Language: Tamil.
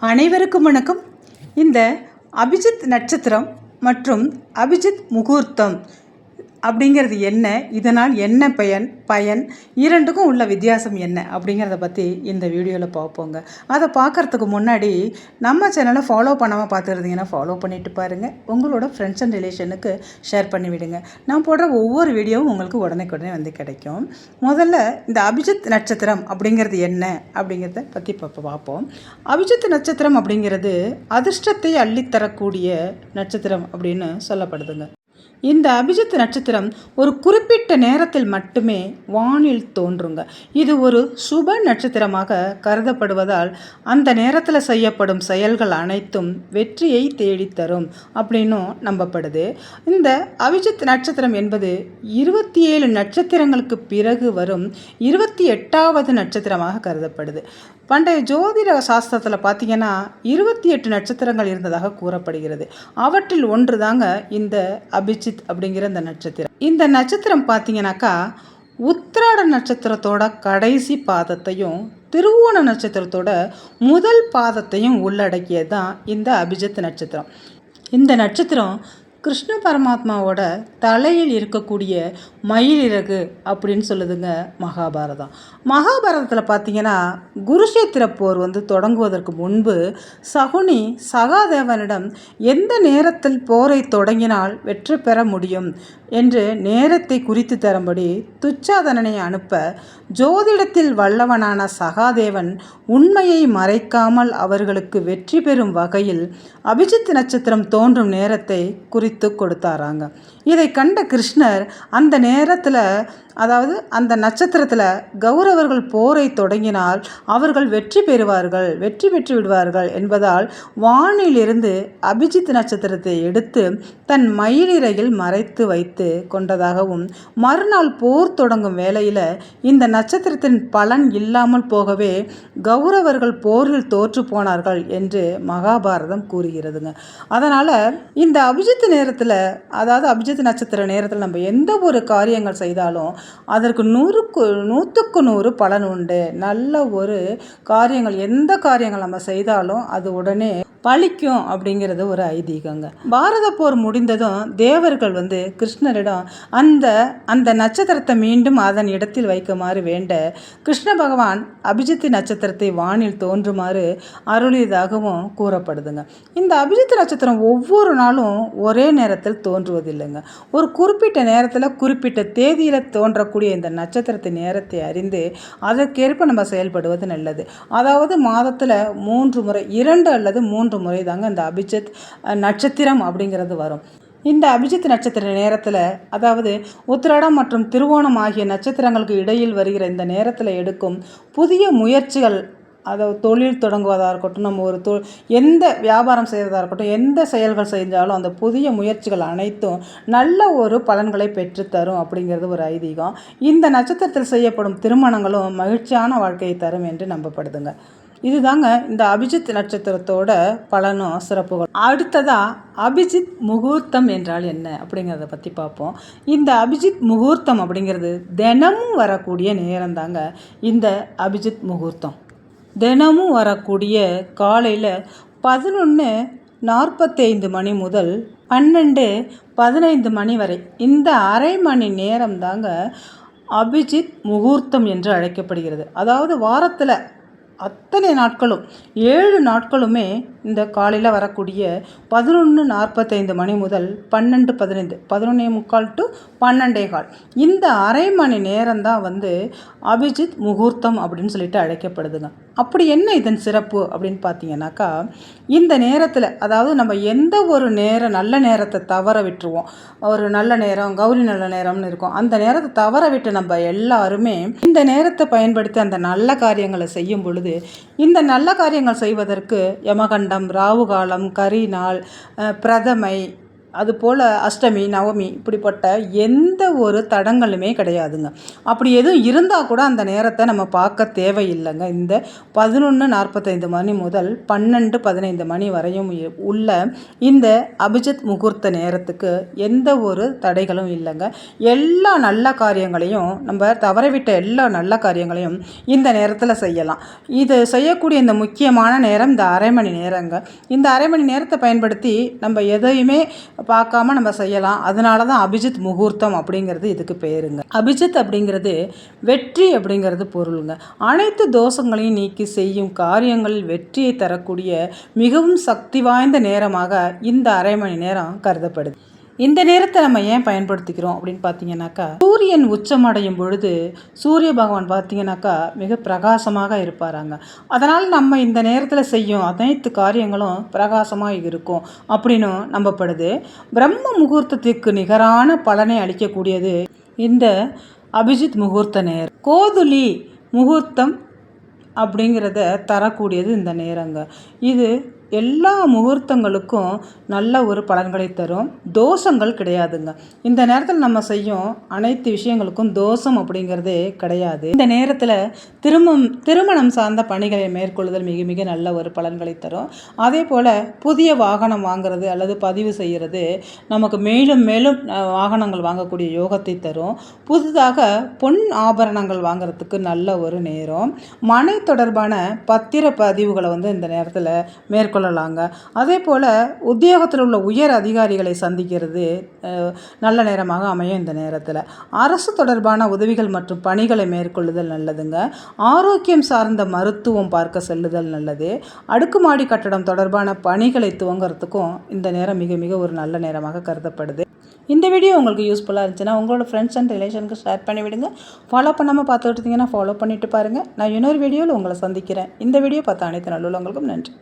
அனைவருக்கும் வணக்கம். இந்த அபிஜித் நட்சத்திரம் மற்றும் அபிஜித் முகூர்த்தம் அப்படிங்கிறது என்ன, இதனால் என்ன பயன் இரண்டுக்கும் உள்ள வித்தியாசம் என்ன அப்படிங்கிறத பற்றி இந்த வீடியோவில் பார்ப்போங்க. அதை பார்க்குறதுக்கு முன்னாடி நம்ம சேனலை ஃபாலோ பண்ணாமல் பார்த்துருந்தீங்கன்னா ஃபாலோ பண்ணிவிட்டு பாருங்கள். உங்களோட ஃப்ரெண்ட்ஸ் அண்ட் ரிலேஷனுக்கு ஷேர் பண்ணி விடுங்க. நான் போடுற ஒவ்வொரு வீடியோவும் உங்களுக்கு உடனே வந்து கிடைக்கும். முதல்ல இந்த அபிஜித் நட்சத்திரம் அப்படிங்கிறது என்ன அப்படிங்கிறத பற்றி பார்ப்போம். அபிஜித் நட்சத்திரம் அப்படிங்கிறது அதிர்ஷ்டத்தை அள்ளித்தரக்கூடிய நட்சத்திரம் அப்படின்னு சொல்லப்படுதுங்க. இந்த அபிஜித் நட்சத்திரம் ஒரு குறிப்பிட்ட நேரத்தில் மட்டுமே வானில் தோன்றுங்க. இது ஒரு சுப நட்சத்திரமாக கருதப்படுவதால் அந்த நேரத்தில் செய்யப்படும் செயல்கள் அனைத்தும் வெற்றியை தேடித்தரும் அப்படின்னும் நம்பப்படுது. இந்த அபிஜித் நட்சத்திரம் என்பது 27 நட்சத்திரங்களுக்கு பிறகு வரும் 28வது நட்சத்திரமாக கருதப்படுது. பண்டைய ஜோதிட சாஸ்திரத்தில் பார்த்திங்கன்னா 28 நட்சத்திரங்கள் இருந்ததாக கூறப்படுகிறது. அவற்றில் ஒன்று தாங்க இந்த அபிஜித் அப்படிங்கிற இந்த நட்சத்திரம். இந்த நட்சத்திரம் பார்த்திங்கனாக்கா உத்திராட நட்சத்திரத்தோட கடைசி பாதத்தையும் திருவோண நட்சத்திரத்தோட முதல் பாதத்தையும் உள்ளடக்கியது தான் இந்த அபிஜித் நட்சத்திரம். இந்த நட்சத்திரம் கிருஷ்ண பரமாத்மாவோட தலையில் இருக்கக்கூடிய மயிலிறகு அப்படின்னு சொல்லுதுங்க மகாபாரதம். மகாபாரதத்தில் பார்த்தீங்கன்னா குருஷேத்திர போர் தொடங்குவதற்கு முன்பு சகுனி சகாதேவனிடம் எந்த நேரத்தில் போரை தொடங்கினால் வெற்றி பெற முடியும் என்று நேரத்தை குறித்து தரும்படி துச்சாதனனை அனுப்ப ஜோதிடத்தில் வல்லவனான சகாதேவன் உண்மையை மறைக்காமல் அவர்களுக்கு வெற்றி பெறும் வகையில் அபிஜித் நட்சத்திரம் தோன்றும் நேரத்தை குறித்து கொடுத்தாராங்க. இதை கண்ட கிருஷ்ணர் அந்த நேரத்தில், அதாவது அந்த நட்சத்திரத்தில் கௌரவர்கள் போரை தொடங்கினால் அவர்கள் வெற்றி பெற்று விடுவார்கள் என்பதால் வானிலிருந்து அபிஜித் நட்சத்திரத்தை எடுத்து தன் மயிலிறகில் மறைத்து வைத்து கொண்டதாகவும், மறுநாள் போர் தொடங்கும் வேளையில் இந்த நட்சத்திரத்தின் பலன் இல்லாமல் போகவே கௌரவர்கள் போரில் தோற்று போனார்கள் என்று மகாபாரதம் கூறுகிறதுங்க. அதனால் இந்த அபிஜித் நேரத்தில், அதாவது அபிஜித் நட்சத்திர நேரத்தில் நம்ம எந்த ஒரு காரியங்கள் செய்தாலும் அதற்கு 100க்கு 100 பலன் உண்டு. நல்ல ஒரு காரியங்கள், எந்த காரியங்கள் நம்ம செய்தாலும் அது உடனே பழிக்கும் அப்படிங்கிறது ஒரு ஐதீகங்க. பாரத போர் முடிந்ததும் தேவர்கள் கிருஷ்ணரிடம் அந்த நட்சத்திரத்தை மீண்டும் அதன் இடத்தில் வைக்குமாறு வேண்ட கிருஷ்ண பகவான் அபிஜித் நட்சத்திரத்தை வானில் தோன்றுமாறு அருளியதாகவும் கூறப்படுதுங்க. இந்த அபிஜித் நட்சத்திரம் ஒவ்வொரு நாளும் ஒரே நேரத்தில் தோன்றுவதில்லைங்க. ஒரு குறிப்பிட்ட நேரத்தில் குறிப்பிட்ட தேதியில் தோன்றக்கூடிய இந்த நட்சத்திரத்தின் நேரத்தை அறிந்து அதற்கேற்ப நம்ம செயல்படுவது நல்லது. அதாவது மாதத்தில் 3 முறை, 2 அல்லது 3 முறை தாங்க இந்த அபிஜித் நட்சத்திரம் அப்படிங்கிறது வரும். இந்த அபிஜித் நட்சத்திர நேரத்தில், அதாவது உத்திராடம் மற்றும் திருவோணம் ஆகிய நட்சத்திரங்களுக்கு இடையில் வருகிற இந்த நேரத்தில் எடுக்கும் புதிய முயற்சிகள், அதாவது தொழில் தொடங்குவதாக இருக்கட்டும், நம்ம எந்த வியாபாரம் செய்வதாக இருக்கட்டும், எந்த செயல்கள் செஞ்சாலும் அந்த புதிய முயற்சிகள் அனைத்தும் நல்ல ஒரு பலன்களை பெற்றுத்தரும் அப்படிங்கிறது ஒரு ஐதீகம். இந்த நட்சத்திரத்தில் செய்யப்படும் திருமணங்களும் மகிழ்ச்சியான வாழ்க்கையை தரும் என்று நம்பப்படுதுங்க. இதுதாங்க இந்த அபிஜித் நட்சத்திரத்தோட பலனும் சிறப்புகள். அடுத்ததாக அபிஜித் முகூர்த்தம் என்றால் என்ன அப்படிங்கிறத பற்றி பார்ப்போம். இந்த அபிஜித் முகூர்த்தம் அப்படிங்கிறது தினமும் வரக்கூடிய நேரம் தாங்க இந்த அபிஜித் முகூர்த்தம். தினமும் வரக்கூடிய காலையில் 11:45 மணி முதல் 12:15 மணி வரை இந்த அரை மணி நேரம் தாங்க அபிஜித் முகூர்த்தம் என்று அழைக்கப்படுகிறது. அதாவது வாரத்தில் அத்தனை நாட்களும் 7 நாட்களுமே இந்த காலையில் வரக்கூடிய 11:45 மணி முதல் 12:15, 11:45 to 12:15 இந்த அரை மணி நேரம் தான் அபிஜித் முகூர்த்தம் அப்படின்னு சொல்லிட்டு அழைக்கப்படுதுங்க. அப்படி என்ன இதன் சிறப்பு அப்படின்னு பார்த்தீங்கன்னாக்கா, இந்த நேரத்தில், அதாவது நம்ம எந்த ஒரு நல்ல நேரத்தை தவற விட்டுருவோம். ஒரு நல்ல நேரம், கௌரி நல்ல நேரம்னு இருக்கும். அந்த நேரத்தை தவற விட்டு நம்ம எல்லாருமே இந்த நேரத்தை பயன்படுத்தி அந்த நல்ல காரியங்களை செய்யும் பொழுது, இந்த நல்ல காரியங்கள் செய்வதற்கு யமகண்டம், ராவுகாலம், கரி நாள், பிரதமை, அதுபோல் அஷ்டமி நவமி இப்படிப்பட்ட எந்த ஒரு தடங்களுமே கிடையாதுங்க. அப்படி எதுவும் இருந்தால் கூட அந்த நேரத்தை நம்ம பார்க்க தேவையில்லைங்க. இந்த 11:45 மணி முதல் 12:15 மணி வரையும் உள்ள இந்த அபிஜித் முகூர்த்த நேரத்துக்கு எந்த ஒரு தடைகளும் இல்லைங்க. எல்லா நல்ல காரியங்களையும் நம்ம தவறவிட்ட எல்லா நல்ல காரியங்களையும் இந்த நேரத்தில் செய்யலாம். இது செய்யக்கூடிய இந்த முக்கியமான நேரம் இந்த அரை மணி நேரங்க. இந்த அரை மணி நேரத்தை பயன்படுத்தி நம்ம எதையுமே பார்க்காம நம்ம செய்யலாம். அதனால தான் அபிஜித் முகூர்த்தம் அப்படிங்கிறது இதுக்கு பேருங்க. அபிஜித் அப்படிங்கிறது வெற்றி அப்படிங்கிறது பொருளுங்க. அனைத்து தோஷங்களையும் நீக்கி செய்யும் காரியங்களில் வெற்றியை தரக்கூடிய மிகவும் சக்தி வாய்ந்த நேரமாக இந்த அரை மணி நேரம் கருதப்படுது. இந்த நேரத்தை நம்ம ஏன் பயன்படுத்திக்கிறோம் அப்படின்னு பார்த்தீங்கன்னாக்கா, சூரியன் உச்சமடையும் பொழுது சூரிய பகவான் பார்த்தீங்கன்னாக்கா மிக பிரகாசமாக இருப்பாராங்க. அதனால் நம்ம இந்த நேரத்தில் செய்யும் அனைத்து காரியங்களும் பிரகாசமாக இருக்கும் அப்படின்னு நம்பப்படுது. பிரம்ம முகூர்த்தத்திற்கு நிகரான பலனை அளிக்கக்கூடியது இந்த அபிஜித் முகூர்த்த நேரம். கோதுளி முகூர்த்தம் அப்படிங்கிறத தரக்கூடியது இந்த நேரங்க. இது எல்லா முகூர்த்தங்களுக்கும் நல்ல ஒரு பலன்களை தரும். தோஷங்கள் கிடையாதுங்க. இந்த நேரத்தில் நம்ம செய்யும் அனைத்து விஷயங்களுக்கும் தோஷம் அப்படிங்கிறதே கிடையாது. இந்த நேரத்தில் திருமணம் சார்ந்த பணிகளை மேற்கொள்ளுதல் மிக மிக நல்ல ஒரு பலன்களை தரும். அதே போல் புதிய வாகனம் வாங்கிறது அல்லது பதிவு செய்கிறது நமக்கு மேலும் மேலும் வாகனங்கள் வாங்கக்கூடிய யோகத்தை தரும். புதிதாக பொன் ஆபரணங்கள் வாங்கிறதுக்கு நல்ல ஒரு நேரம். மனை தொடர்பான பத்திர பதிவுகளை இந்த நேரத்தில் மேற்கொள்ளலாங்க. அதே போல் உத்தியோகத்தில் உள்ள உயர் அதிகாரிகளை சந்திக்கிறது நல்ல நேரமாக அமையும். இந்த நேரத்தில் அரசு தொடர்பான உதவிகள் மற்றும் பணிகளை மேற்கொள்ளுதல் நல்லதுங்க. ஆரோக்கியம் சார்ந்த மருத்துவம் பார்க்க செல்லுதல் நல்லது. அடுக்குமாடி கட்டடம் தொடர்பான பணிகளை துவங்கிறதுக்கும் இந்த நேரம் மிக மிக ஒரு நல்ல நேரமாக கருதப்படுது. இந்த வீடியோ உங்களுக்கு யூஸ்ஃபுல்லாக இருந்துச்சுன்னா உங்களோட ஃப்ரெண்ட்ஸ் அண்ட் ரிலேஷனுக்கு ஷேர் பண்ணி விடுங்க. ஃபாலோ பண்ணாமல் பார்த்துட்டு இருந்தீங்கன்னா ஃபாலோ பண்ணிவிட்டு பாருங்கள். நான் இன்னொரு வீடியோவில் உங்களை சந்திக்கிறேன். இந்த வீடியோ பார்த்த அனைத்து நல்லுள்ளவங்களுக்கும் நன்றி.